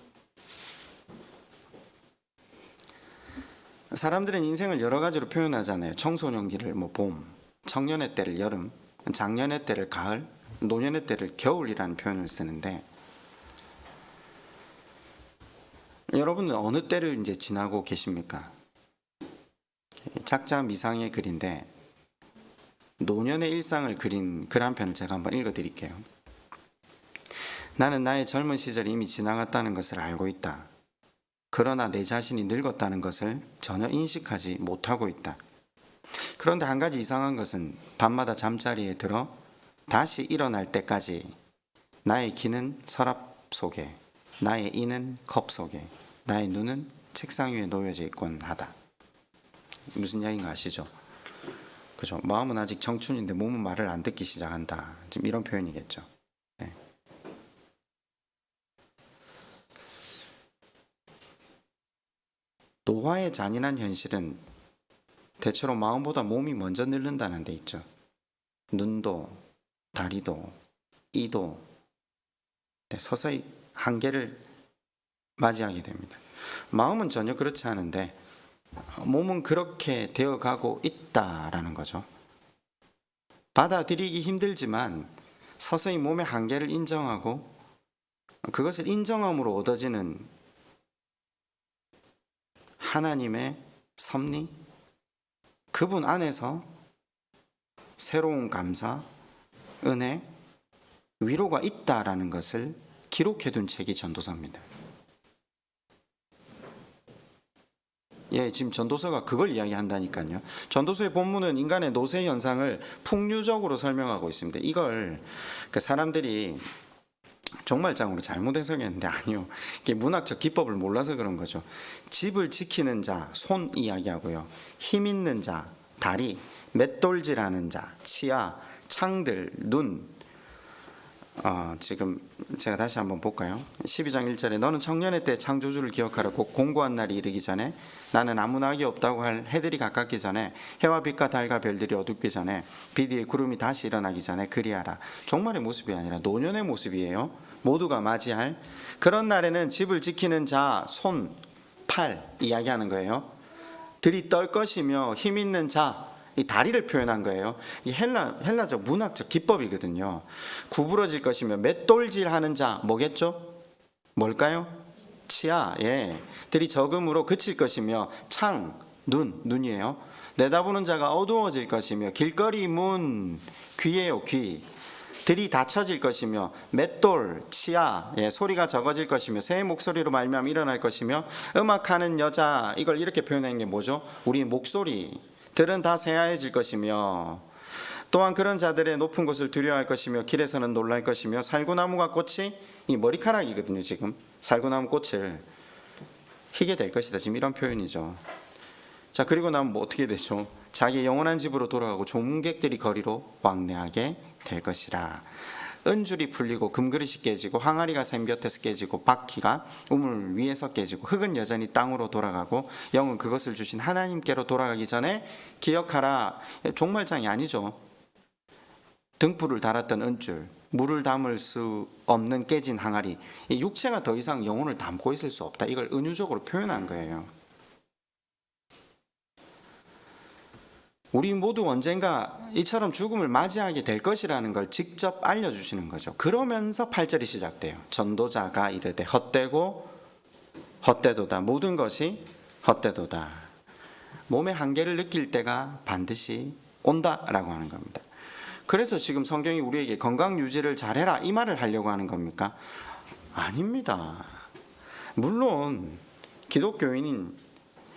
사람들은 인생을 여러 가지로 표현하잖아요. 청소년기를 봄, 청년의 때를 여름, 장년의 때를 가을, 노년의 때를 겨울이라는 표현을 쓰는데, 여러분은 어느 때를 이제 지나고 계십니까? 작자 미상의 글인데 노년의 일상을 그린 글 한 편을 제가 한번 읽어드릴게요. 나는 나의 젊은 시절이 이미 지나갔다는 것을 알고 있다. 그러나 내 자신이 늙었다는 것을 전혀 인식하지 못하고 있다. 그런데 한 가지 이상한 것은 밤마다 잠자리에 들어 다시 일어날 때까지 나의 귀는 서랍 속에, 나의 이는 컵 속에, 나의 눈은 책상 위에 놓여져 있곤 하다. 무슨 이야기인가 아시죠? 그죠? 마음은 아직 청춘인데 몸은 말을 안 듣기 시작한다. 지금 이런 표현이겠죠. 네. 노화의 잔인한 현실은 대체로 마음보다 몸이 먼저 늙는다는 데 있죠. 눈도, 다리도, 이도 서서히 한계를 맞이하게 됩니다. 마음은 전혀 그렇지 않은데 몸은 그렇게 되어가고 있다라는 거죠. 받아들이기 힘들지만 서서히 몸의 한계를 인정하고 그것을 인정함으로 얻어지는 하나님의 섭리, 그분 안에서 새로운 감사, 은혜, 위로가 있다라는 것을 기록해둔 책이 전도서입니다. 예, 지금 전도서가 그걸 이야기한다니까요. 전도서의 본문은 인간의 노쇠 현상을 풍류적으로 설명하고 있습니다. 이걸 사람들이 종말장으로 잘못 해석했는데 아니요. 이게 문학적 기법을 몰라서 그런 거죠. 집을 지키는 자, 손 이야기하고요. 힘 있는 자, 다리, 맷돌질하는 자, 치아, 창들, 눈. 지금 제가 다시 한번 볼까요? 12장 1절에 너는 청년의 때 창조주를 기억하라. 곧 공고한 날이 이르기 전에 나는 아무 낙이 없다고 할 해들이 가깝기 전에 해와 빛과 달과 별들이 어둡기 전에 빛 위에 구름이 다시 일어나기 전에 그리하라. 종말의 모습이 아니라 노년의 모습이에요. 모두가 맞이할 그런 날에는 집을 지키는 자, 손, 팔 이야기하는 거예요. 들이 떨 것이며 힘 있는 자, 이 다리를 표현한 거예요. 이 헬라적 문학적 기법이거든요. 구부러질 것이며 맷돌질하는 자 뭐겠죠? 뭘까요? 치아, 예. 들이 적음으로 그칠 것이며 창, 눈이에요. 내다보는 자가 어두워질 것이며 길거리 문, 귀예요, 귀. 들이 닫혀질 것이며 맷돌, 치아, 예, 소리가 적어질 것이며 새의 목소리로 말미암아 일어날 것이며 음악하는 여자, 이걸 이렇게 표현한 게 뭐죠? 우리 목소리. 들은 다 새하얘질 것이며 또한 그런 자들의 높은 곳을 두려워할 것이며 길에서는 놀랄 것이며 살구나무가 꽃이 이 머리카락이거든요. 지금 살구나무 꽃을 희게 될 것이다. 지금 이런 표현이죠. 자, 그리고 나면 뭐 어떻게 되죠? 자기 영원한 집으로 돌아가고 조문객들이 거리로 왕래하게 될 것이라. 은줄이 풀리고 금그릇이 깨지고 항아리가 샘 곁에서 깨지고 바퀴가 우물 위에서 깨지고 흙은 여전히 땅으로 돌아가고 영은 그것을 주신 하나님께로 돌아가기 전에 기억하라. 종말장이 아니죠. 등불을 달았던 은줄, 물을 담을 수 없는 깨진 항아리, 이 육체가 더 이상 영혼을 담고 있을 수 없다. 이걸 은유적으로 표현한 거예요. 우리 모두 언젠가 이처럼 죽음을 맞이하게 될 것이라는 걸 직접 알려주시는 거죠. 그러면서 8절이 시작돼요. 전도자가 이르되 헛되고 헛되도다. 모든 것이 헛되도다. 몸의 한계를 느낄 때가 반드시 온다라고 하는 겁니다. 그래서 지금 성경이 우리에게 건강 유지를 잘해라 이 말을 하려고 하는 겁니까? 아닙니다. 물론 기독교인인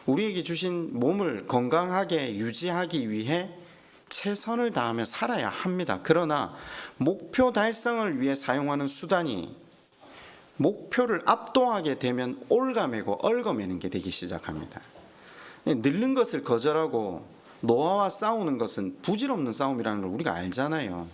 우리에게 주신 몸을 건강하게 유지하기 위해 최선을 다하며 살아야 합니다. 그러나 목표 달성을 위해 사용하는 수단이 목표를 압도하게 되면 올가매고 얽어매는 게 되기 시작합니다. 늙는 것을 거절하고 노화와 싸우는 것은 부질없는 싸움이라는 걸 우리가 알잖아요.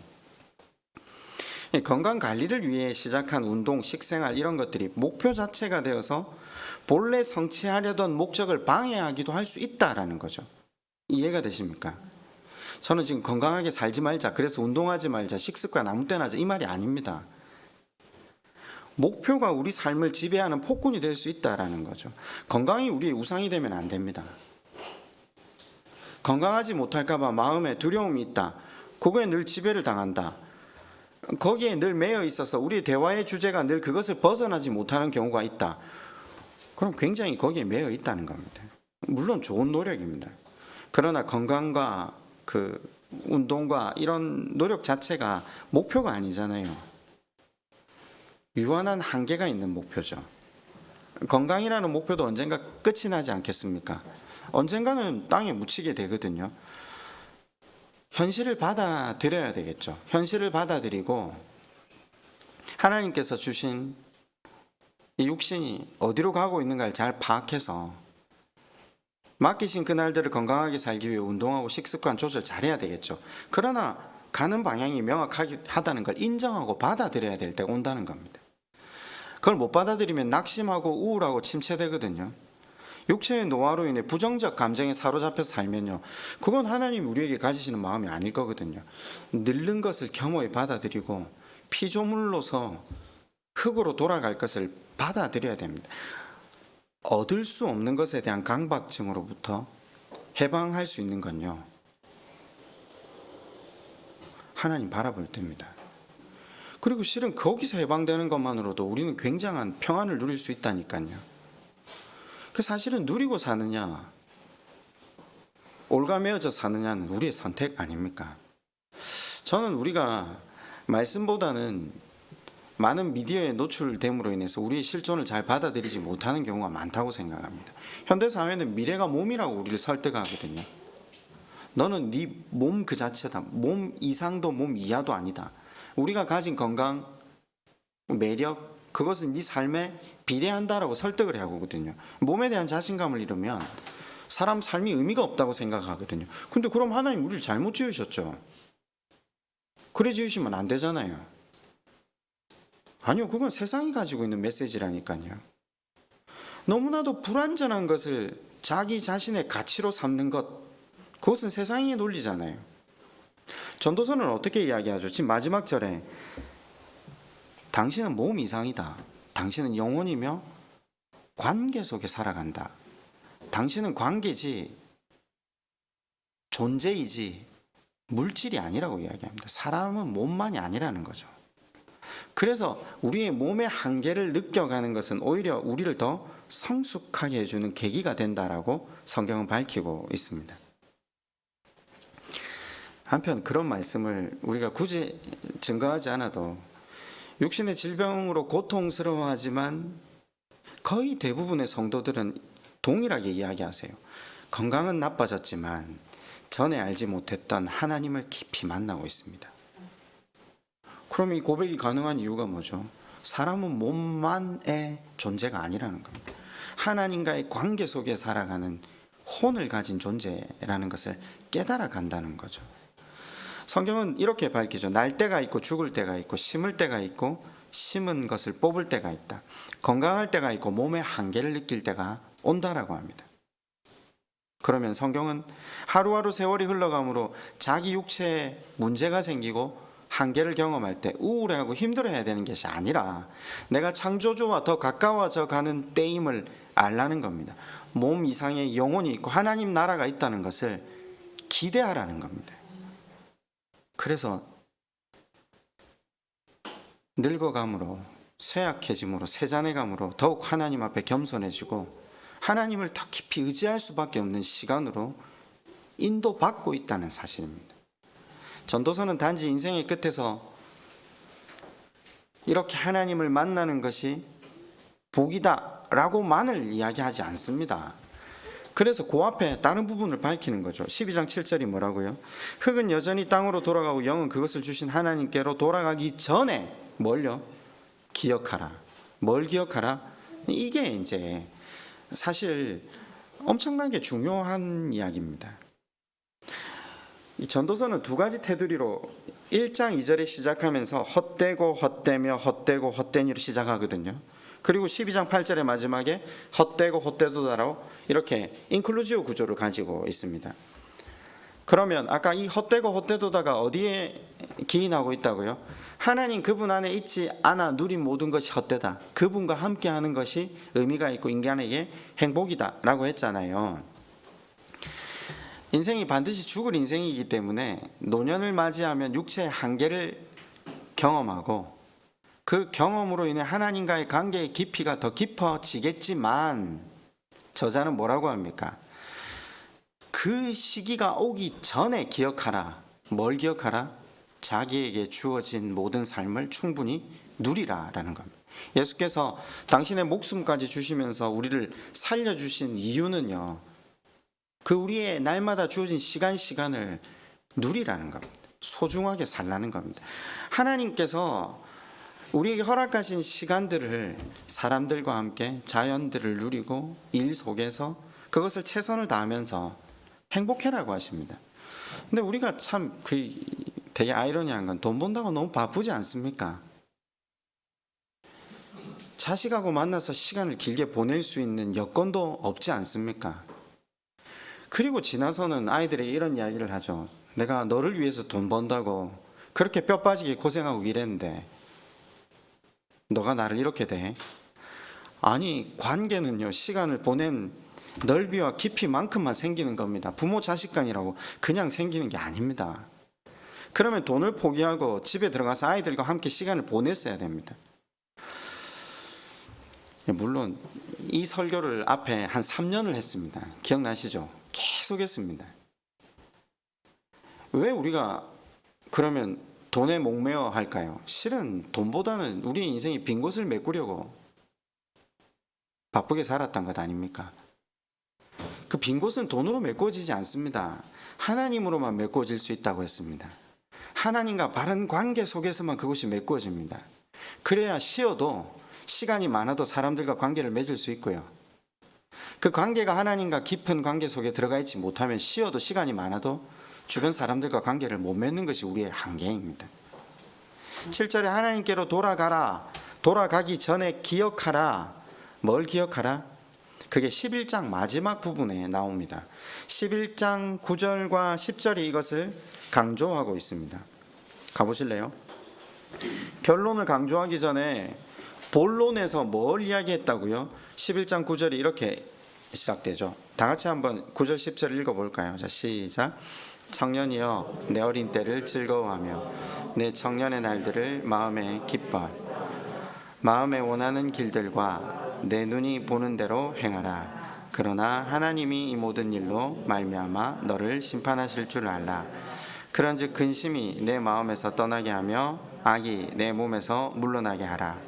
건강 관리를 위해 시작한 운동, 식생활 이런 것들이 목표 자체가 되어서 본래 성취하려던 목적을 방해하기도 할 수 있다라는 거죠. 이해가 되십니까? 저는 지금 건강하게 살지 말자, 그래서 운동하지 말자, 식습관 아무 때나 하자 이 말이 아닙니다. 목표가 우리 삶을 지배하는 폭군이 될 수 있다라는 거죠. 건강이 우리의 우상이 되면 안 됩니다. 건강하지 못할까 봐 마음에 두려움이 있다. 그거에 늘 지배를 당한다. 거기에 늘 매여 있어서 우리 대화의 주제가 늘 그것을 벗어나지 못하는 경우가 있다. 그럼 굉장히 거기에 매여 있다는 겁니다. 물론 좋은 노력입니다. 그러나 건강과 운동과 이런 노력 자체가 목표가 아니잖아요. 유한한 한계가 있는 목표죠. 건강이라는 목표도 언젠가 끝이 나지 않겠습니까? 언젠가는 땅에 묻히게 되거든요. 현실을 받아들여야 되겠죠. 현실을 받아들이고 하나님께서 주신 이 육신이 어디로 가고 있는가를 잘 파악해서 맡기신 그날들을 건강하게 살기 위해 운동하고 식습관 조절 잘해야 되겠죠. 그러나 가는 방향이 명확하다는 걸 인정하고 받아들여야 될 때가 온다는 겁니다. 그걸 못 받아들이면 낙심하고 우울하고 침체되거든요. 육체의 노화로 인해 부정적 감정에 사로잡혀 살면요, 그건 하나님이 우리에게 가지시는 마음이 아닐 거거든요. 늙는 것을 겸허히 받아들이고 피조물로서 흙으로 돌아갈 것을 받아들여야 됩니다. 얻을 수 없는 것에 대한 강박증으로부터 해방할 수 있는 건요, 하나님 바라볼 때입니다. 그리고 실은 거기서 해방되는 것만으로도 우리는 굉장한 평안을 누릴 수 있다니까요. 그 사실은 누리고 사느냐, 올가매어져 사느냐는 우리의 선택 아닙니까? 저는 우리가 말씀보다는 많은 미디어에 노출됨으로 인해서 우리의 실존을 잘 받아들이지 못하는 경우가 많다고 생각합니다. 현대사회는 미래가 몸이라고 우리를 설득하거든요. 너는 네 몸 그 자체다. 몸 이상도 몸 이하도 아니다. 우리가 가진 건강, 매력, 그것은 네 삶에 비례한다라고 설득을 하거든요. 몸에 대한 자신감을 잃으면 사람 삶이 의미가 없다고 생각하거든요. 근데 그럼 하나님 우리를 잘못 지으셨죠? 그래 지으시면 안 되잖아요. 아니요, 그건 세상이 가지고 있는 메시지라니까요. 너무나도 불완전한 것을 자기 자신의 가치로 삼는 것, 그것은 세상의 논리잖아요. 전도서는 어떻게 이야기하죠? 지금 마지막 절에 당신은 몸 이상이다. 당신은 영혼이며 관계 속에 살아간다. 당신은 관계지 존재이지 물질이 아니라고 이야기합니다. 사람은 몸만이 아니라는 거죠. 그래서 우리의 몸의 한계를 느껴가는 것은 오히려 우리를 더 성숙하게 해주는 계기가 된다라고 성경은 밝히고 있습니다. 한편 그런 말씀을 우리가 굳이 증거하지 않아도 육신의 질병으로 고통스러워하지만 거의 대부분의 성도들은 동일하게 이야기하세요. 건강은 나빠졌지만 전에 알지 못했던 하나님을 깊이 만나고 있습니다. 그럼 이 고백이 가능한 이유가 뭐죠? 사람은 몸만의 존재가 아니라는 겁니다. 하나님과의 관계 속에 살아가는 혼을 가진 존재라는 것을 깨달아 간다는 거죠. 성경은 이렇게 밝히죠. 날 때가 있고 죽을 때가 있고 심을 때가 있고 심은 것을 뽑을 때가 있다. 건강할 때가 있고 몸의 한계를 느낄 때가 온다라고 합니다. 그러면 성경은 하루하루 세월이 흘러감으로 자기 육체에 문제가 생기고 한계를 경험할 때 우울해하고 힘들어해야 되는 것이 아니라 내가 창조주와 더 가까워져 가는 때임을 알라는 겁니다. 몸 이상의 영혼이 있고 하나님 나라가 있다는 것을 기대하라는 겁니다. 그래서 늙어감으로 쇠약해짐으로 세잔해감으로 더욱 하나님 앞에 겸손해지고 하나님을 더 깊이 의지할 수밖에 없는 시간으로 인도받고 있다는 사실입니다. 전도서는 단지 인생의 끝에서 이렇게 하나님을 만나는 것이 복이다 라고만을 이야기하지 않습니다. 그래서 그 앞에 다른 부분을 밝히는 거죠. 12장 7절이 뭐라고요? 흙은 여전히 땅으로 돌아가고 영은 그것을 주신 하나님께로 돌아가기 전에 뭘요? 기억하라. 뭘 기억하라? 이게 이제 사실 엄청나게 중요한 이야기입니다. 이 전도서는 두 가지 테두리로 1장 2절에 시작하면서 헛되고 헛되며 헛되고 헛되니로 시작하거든요. 그리고 12장 8절의 마지막에 헛되고 헛되도다라고 이렇게 인클루지오 구조를 가지고 있습니다. 그러면 아까 이 헛되고 헛되도다가 어디에 기인하고 있다고요? 하나님 그분 안에 있지 않아 누린 모든 것이 헛되다. 그분과 함께하는 것이 의미가 있고 인간에게 행복이다 라고 했잖아요. 인생이 반드시 죽을 인생이기 때문에 노년을 맞이하면 육체의 한계를 경험하고 그 경험으로 인해 하나님과의 관계의 깊이가 더 깊어지겠지만 저자는 뭐라고 합니까? 그 시기가 오기 전에 기억하라. 뭘 기억하라? 자기에게 주어진 모든 삶을 충분히 누리라라는 겁니다. 예수께서 당신의 목숨까지 주시면서 우리를 살려주신 이유는요, 그 우리의 날마다 주어진 시간을 누리라는 겁니다. 소중하게 살라는 겁니다. 하나님께서 우리에게 허락하신 시간들을 사람들과 함께 자연들을 누리고 일 속에서 그것을 최선을 다하면서 행복해라고 하십니다. 근데 우리가 참 되게 아이러니한 건 돈 번다고 너무 바쁘지 않습니까? 자식하고 만나서 시간을 길게 보낼 수 있는 여건도 없지 않습니까? 그리고 지나서는 아이들에게 이런 이야기를 하죠. 내가 너를 위해서 돈 번다고 그렇게 뼈 빠지게 고생하고 일했는데 너가 나를 이렇게 대? 아니, 관계는요, 시간을 보낸 넓이와 깊이만큼만 생기는 겁니다. 부모 자식 간이라고 그냥 생기는 게 아닙니다. 그러면 돈을 포기하고 집에 들어가서 아이들과 함께 시간을 보냈어야 됩니다. 물론 이 설교를 앞에 한 3년을 했습니다. 기억나시죠? 계속 했습니다. 왜 우리가 그러면 돈에 목매어 할까요? 실은 돈보다는 우리 인생이 빈 곳을 메꾸려고 바쁘게 살았던 것 아닙니까? 그 빈 곳은 돈으로 메꿔지지 않습니다. 하나님으로만 메꿔질 수 있다고 했습니다. 하나님과 바른 관계 속에서만 그것이 메꿔집니다. 그래야 쉬어도 시간이 많아도 사람들과 관계를 맺을 수 있고요. 그 관계가 하나님과 깊은 관계 속에 들어가 있지 못하면 쉬어도 시간이 많아도 주변 사람들과 관계를 못 맺는 것이 우리의 한계입니다. 7절에 하나님께로 돌아가라. 돌아가기 전에 기억하라. 뭘 기억하라? 그게 11장 마지막 부분에 나옵니다. 11장 9절과 10절이 이것을 강조하고 있습니다. 가보실래요? 결론을 강조하기 전에 본론에서 뭘 이야기했다고요? 11장 9절이 이렇게 시작되죠. 다 같이 한번 9절 10절 읽어볼까요? 자, 시작. 청년이여 내 어린 때를 즐거워하며 내 청년의 날들을 마음에 기뻐하라. 마음에 원하는 길들과 내 눈이 보는 대로 행하라. 그러나 하나님이 이 모든 일로 말미암아 너를 심판하실 줄 알라. 그런즉 근심이 내 마음에서 떠나게 하며 악이 내 몸에서 물러나게 하라.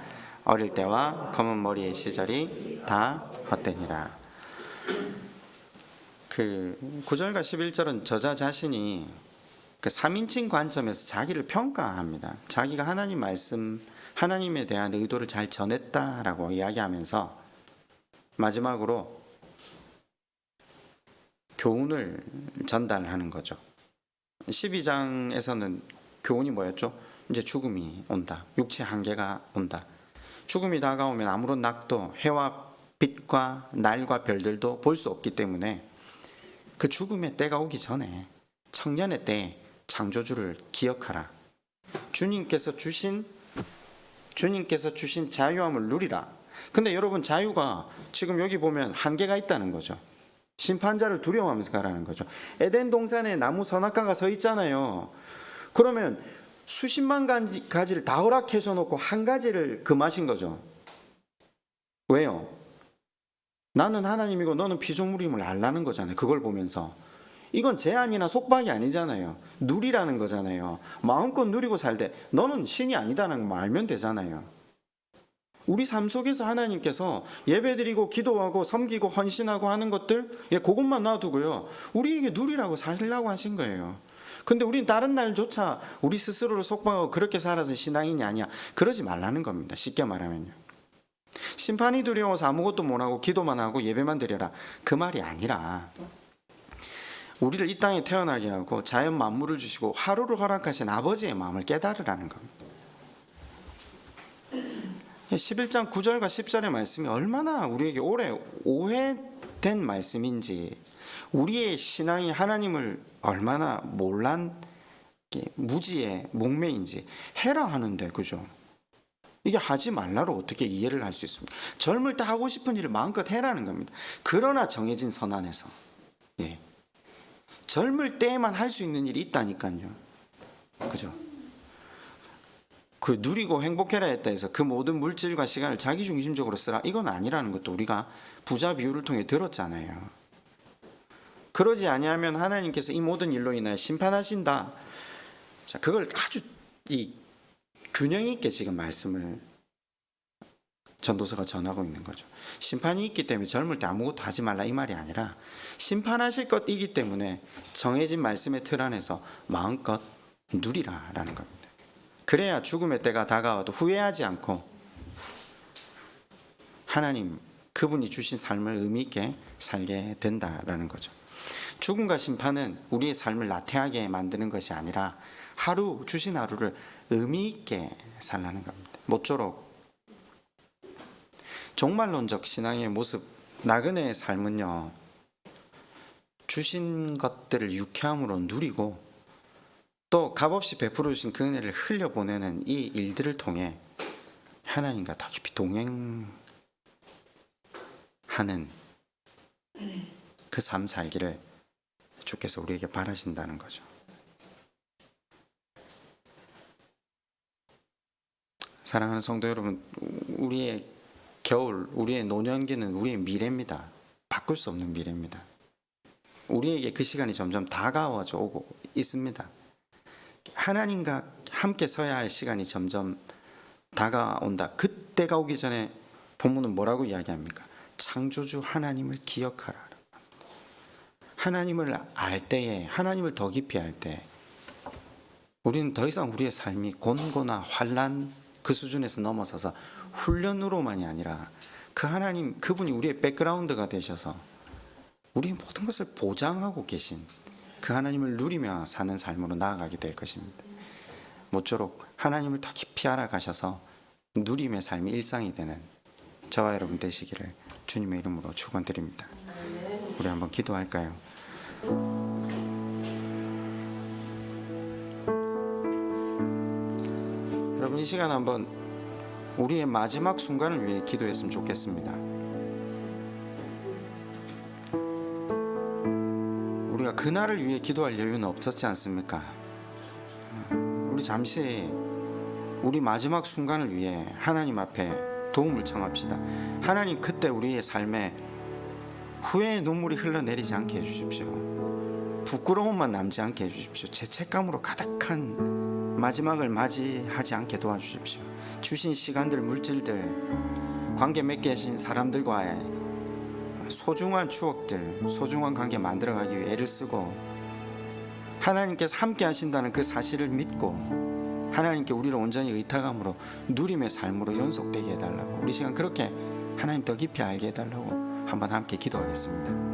어릴 때와 검은 머리의 시절이 다 헛되니라. 그 9절과 11절은 저자 자신이 그 3인칭 관점에서 자기를 평가합니다. 자기가 하나님 말씀, 하나님에 대한 의도를 잘 전했다라고 이야기하면서 마지막으로 교훈을 전달하는 거죠. 12장에서는 교훈이 뭐였죠? 이제 죽음이 온다. 육체 한계가 온다. 죽음이 다가오면 아무런 낙도, 해와 빛과 날과 별들도 볼 수 없기 때문에 그 죽음의 때가 오기 전에 청년의 때 창조주를 기억하라. 주님께서 주신 자유함을 누리라. 근데 여러분, 자유가 지금 여기 보면 한계가 있다는 거죠. 심판자를 두려워하면서 가라는 거죠. 에덴 동산에 나무 선악과가 서 있잖아요. 그러면 수십만 가지를 다 허락해 놓고 한 가지를 금하신 거죠. 왜요? 나는 하나님이고 너는 피조물임을 알라는 거잖아요. 그걸 보면서. 이건 제한이나 속박이 아니잖아요. 누리라는 거잖아요. 마음껏 누리고 살되 너는 신이 아니다는 거 알면 되잖아요. 우리 삶 속에서 하나님께서 예배드리고 기도하고 섬기고 헌신하고 하는 것들, 그것만 놔두고요, 우리에게 누리라고 살려고 하신 거예요. 근데 우린 다른 날조차 우리 스스로를 속박하고 그렇게 살아서 신앙인이 아니야, 그러지 말라는 겁니다. 쉽게 말하면요. 심판이 두려워서 아무것도 못하고 기도만 하고 예배만 드려라, 그 말이 아니라 우리를 이 땅에 태어나게 하고 자연 만물을 주시고 하루를 허락하신 아버지의 마음을 깨달으라는 겁니다. 11장 9절과 10절의 말씀이 얼마나 우리에게 오래 오해된 말씀인지, 우리의 신앙이 하나님을 얼마나 몰란 무지의 목매인지 해라 하는데, 그죠? 이게 하지 말라로 어떻게 이해를 할 수 있습니까? 젊을 때 하고 싶은 일을 마음껏 해라는 겁니다. 그러나 정해진 선 안에서. 젊을 때에만 할 수 있는 일이 있다니까요. 그죠? 그 누리고 행복해라 했다 해서 그 모든 물질과 시간을 자기 중심적으로 쓰라, 이건 아니라는 것도 우리가 부자 비유를 통해 들었잖아요. 그러지 아니하면 하나님께서 이 모든 일로 인하여 심판하신다. 자, 그걸 아주 이 균형 있게 지금 말씀을 전도서가 전하고 있는 거죠. 심판이 있기 때문에 젊을 때 아무것도 하지 말라, 이 말이 아니라 심판하실 것이기 때문에 정해진 말씀의 틀 안에서 마음껏 누리라라는 겁니다. 그래야 죽음의 때가 다가와도 후회하지 않고 하나님, 그분이 주신 삶을 의미 있게 살게 된다라는 거죠. 죽음과 심판은 우리의 삶을 나태하게 만드는 것이 아니라 주신 하루를 의미 있게 살라는 겁니다. 모쪼록 종말론적 신앙의 모습, 나그네의 삶은요, 주신 것들을 유쾌함으로 누리고 또 값없이 베풀어 주신 그 은혜를 흘려보내는 이 일들을 통해 하나님과 더 깊이 동행하는 그 삶 살기를 주께서 우리에게 바라신다는 거죠. 사랑하는 성도 여러분, 우리의 겨울, 우리의 노년기는 우리의 미래입니다. 바꿀 수 없는 미래입니다. 우리에게 그 시간이 점점 다가와져 오고 있습니다. 하나님과 함께 서야 할 시간이 점점 다가온다. 그때가 오기 전에 본문은 뭐라고 이야기합니까? 창조주 하나님을 기억하라. 하나님을 알 때에, 하나님을 더 깊이 알 때 우리는 더 이상 우리의 삶이 곤고나 환난 그 수준에서 넘어서서 훈련으로만이 아니라 그 하나님, 그분이 우리의 백그라운드가 되셔서 우리의 모든 것을 보장하고 계신 그 하나님을 누리며 사는 삶으로 나아가게 될 것입니다. 모쪼록 하나님을 더 깊이 알아가셔서 누림의 삶이 일상이 되는 저와 여러분 되시기를 주님의 이름으로 축원드립니다. 우리 한번 기도할까요? 여러분, 이 시간 한번 우리의 마지막 순간을 위해 기도했으면 좋겠습니다. 우리가 그날을 위해 기도할 여유는 없었지 않습니까? 우리 잠시 우리 마지막 순간을 위해 하나님 앞에 도움을 청합시다. 하나님, 그때 우리의 삶에 후회의 눈물이 흘러내리지 않게 해주십시오. 부끄러움만 남지 않게 해주십시오. 죄책감으로 가득한 마지막을 맞이하지 않게 도와주십시오. 주신 시간들, 물질들, 관계 맺게 하신 사람들과의 소중한 추억들, 소중한 관계 만들어가기 위해 애를 쓰고 하나님께서 함께 하신다는 그 사실을 믿고 하나님께 우리를 온전히 의탁함으로 누림의 삶으로 연속되게 해달라고, 우리 시간 그렇게 하나님 더 깊이 알게 해달라고 한번 함께 기도하겠습니다.